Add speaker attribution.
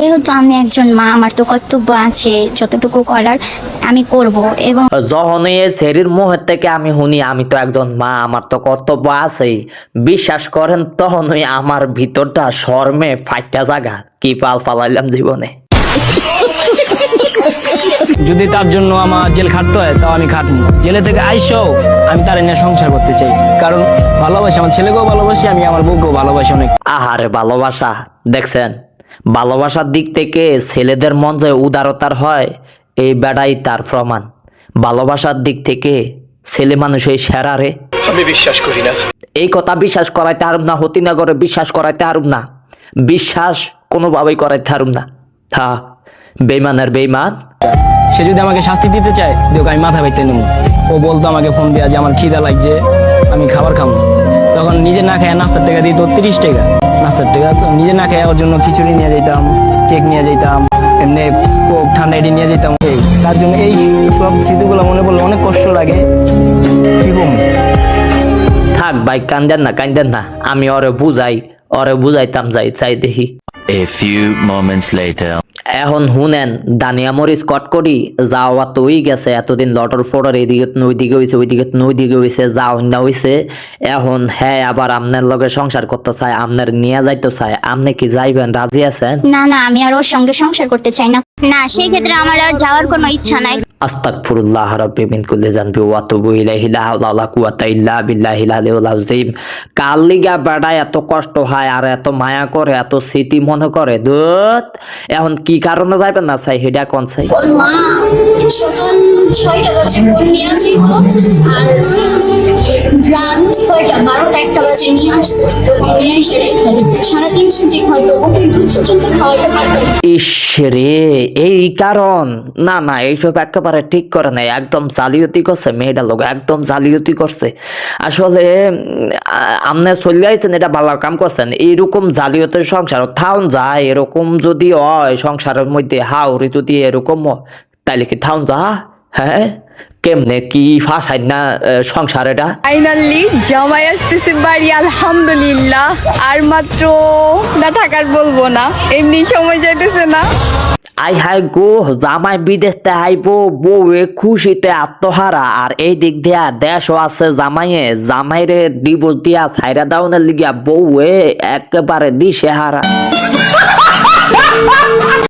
Speaker 1: যেহেতু আমি একজন মা, আমার তো কর্তব্য আছে যতটুকু করার আমি করব। এবং
Speaker 2: যখন এই ছেড়ির মুহের থেকে আমি শুনি আমি তো একজন মা, আমার তো কর্তব্য আছেই, বিশ্বাস করেন তখনই আমার ভিতরটা শর্মে ফাইটা জাগা কি পাল পালাইলাম জীবনে।
Speaker 3: যদি তার জন্য আমার জেল খাটতে হয় তাও আমি খাটবো। জেলে থেকে আইসো আমি তার নিয়ে সংসার করতে চাই, কারণ ভালোবাসি, আমার ছেলেকেও ভালোবাসি, আমি আমার বউকেও ভালোবাসি অনেক।
Speaker 2: আহারে ভালোবাসা দেখছেন, ভালোবাসার দিক থেকে ছেলেদের মন যে উদারতার হয় এই বেড়াই তার প্রমাণ। ভালোবাসার দিক থেকে ছেলে মানুষ এই সেরারে
Speaker 4: আমি বিশ্বাস করি না।
Speaker 2: এই কথা বিশ্বাস করাইতে হারুম না, হতিনগরে বিশ্বাস করাইতে হারুম না, বিশ্বাস কোনোভাবেই করাইতে হারুম না। হ্যাঁ, বেইমানের বেইমান।
Speaker 3: সে যদি আমাকে শাস্তি দিতে চায় দেখ, আমি মাথা বাইতে নেবো। ও বলতো আমাকে ফোন দেওয়া যে আমার খিদা লাগছে, আমি খাবার খাবো, তখন নিজে না খায় নাস্তার টাকা দিত 30 টাকা নাস্তার টাকা, তো নিজে না খায় ওর জন্য খিচুড়ি নিয়ে যেতাম, কেক নিয়ে যেতাম, এমনি কোক ঠান্ডা এটি নিয়ে যেতাম। তার জন্য এই সব স্মৃতিগুলো মনে পড়লে অনেক কষ্ট লাগে। কি বলবো?
Speaker 2: থাক ভাই, কান্দেন না, আমি ওরে বুঝাইতাম চাই দেখি।
Speaker 5: A few moments later.
Speaker 2: এখন হুনেন দানিয়া মরিচ কট করি যাওয়া তো হয়ে গেছে, এতদিন লটর ফটর এদিকে ওইদিকে হয়েছে, ওইদিকে হয়েছে, যাও না হয়েছে। এখন হ্যাঁ আবার আপনার লগে সংসার করতে চায়, আপনার নিয়ে যাইতে চায়, আপনি কি যাইবেন, রাজি আছেন?
Speaker 1: না না, আমি আর ওর সঙ্গে সংসার করতে চাই না। না, সেই ক্ষেত্রে আমার আর যাওয়ার কোনো ইচ্ছা নাই।
Speaker 2: আস্তাগফিরুল্লাহ রাব্বি মিন কুল্লি যানবি ওয়া আতুবু ইলাইহি লা হাওলা ওয়ালা কুওয়াতা ইল্লা বিল্লাহিল আলিয়্যিল আযীম। কার লিগা বেটা এত কষ্ট হয় আর এত মায়া করে, এত স্মৃতি মনে করে দূত। এখন কি কারণে যাইবেন না চাই হেডা কোন চাই?
Speaker 1: মা সকাল 6টা বাজে ফোন নিয়ে আসি তো, আর রাত 12টা 1টা বাজে নিয়ে আসতো, নিয়ে এসে রেখে দিত। 3.5 সুজি খাইতো, ওকে 2 সুজি তো খাওয়াইতে পারতাম।
Speaker 2: ইস রে, এই কারণ? না না, এইসব একেবারে ঠিক করে নাই, একদম জালিয়াতি করছে মেয়েটা লোক, একদম জালিয়াতি করছে। আসলে আপনি চলে আইছেন, এটা ভালো কাম করছেন। এইরকম জালিয়াতের সংসার থাউন যায়, এরকম যদি হয় সংসারের মধ্যে হাওরি যদি এরকম হয়, তাইলে কি থাউন যা? হ্যাঁ, কেমনে কি ফাঁসাই না সংসার এটা?
Speaker 6: ফাইনালি জামাই আসতেছে বাড়ি, আলহামদুলিল্লাহ। আর মাত্র না থাকার বলবো না, এমনি সময় যাইতেছে না।
Speaker 2: আই হাই গো, জামাই বিদেশতে আইবো, বউয়ে খুশিতে আত্মহারা, আর এই দিক দিয়া দেশও আছে জামাইরে ডিভোর্স দিয়া ছাইরা দাউনের লিগিয়া বউয়ে একেবারে দিশেহারা।